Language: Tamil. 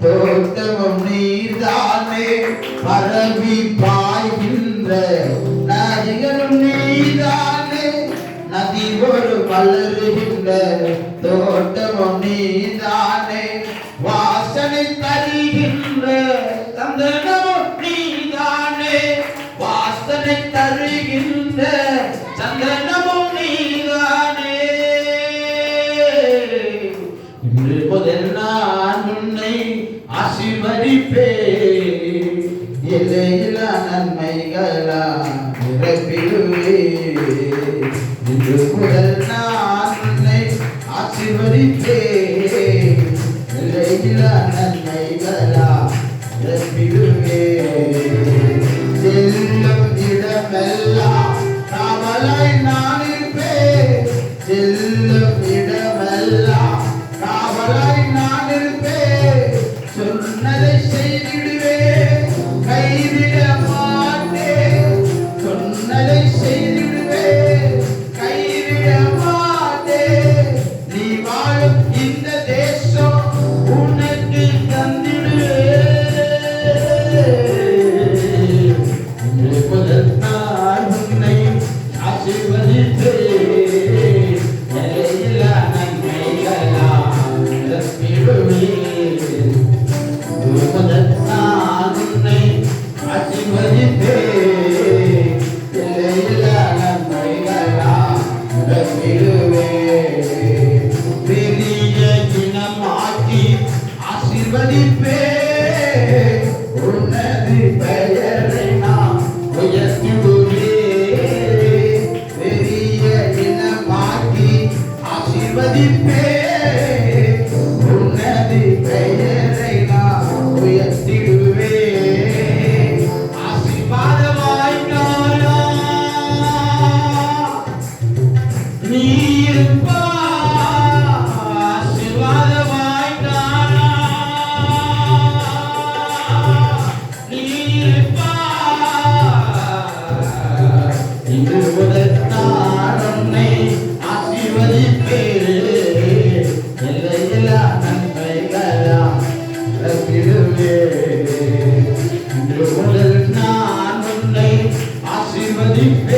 தோட்டமும் நீர்தானே, பரவி பாய்கின்ற நதிகளும் நீர்தானே, நதி ஒரு மலருகின்ற தோட்டமும் நீர்தானே, வாசனை தருகின்ற சந்தனமும் நீர்தானே, வாசனை தருகின்ற சந்தனமும் நீர்தானே. இன்று முதல் நான் உன்னை ஆசீர்வதிப்பேன், எல்லையில்லா நன்மைகளால் நிரப்பிடுவேன். இன்று முதல் நான் உன்னை ஆசீர்வதிப்பேன், எல்லையில்லா நன்மைகளால் நிரப்பிடுவேன். செல்லும் இடமெல்லாம் காவலாய் நான் இருப்பேன், செல்லும் இடமெல்லாம் காவலாய் நான் இருப்பேன். சொன்னதை செய்திடுவேன், கைவிட மாட்டேன். சொன்னதை செய்திடுவேன், கைவிட மாட்டேன். நீ வாழும் இந்த தேசம் உனக்கு தந்திடுவேன். இன்று முதல் நான் உன்னை ஆசீர்வதிப்பேன், எல்லையில்லா நன்மைகளால் நிரப்பிடுவேன். இன்று முதல் நான் உன்னை ஆசீர்வதிப்பேன், எல்லையில்லா நன்மைகளால் நிரப்பிடுவேன். பெரிய இனமாக்கி ஆசீர்வதிப்பேன், உனது பெயரை நான் உயர்த்திடுவேன். பெரிய இனமாக்கி ஆசீர்வதிப்பேன், உனது பெயரை நான் உயர்த்திடுவேன். ஆசீர்வாதமாய் நீ இருப்பாய், ஆசீர்வாதமாய் நீ இருப்பாய். இன்று முதல் நான் உன்னை ஆசீர்வதிப்பேன், எல்லையில்லா நன்மைகளால் நிரப்பிடுவேன். இன்று முதல் நான் உன்னை ஆசீர்வதிப்பேன்.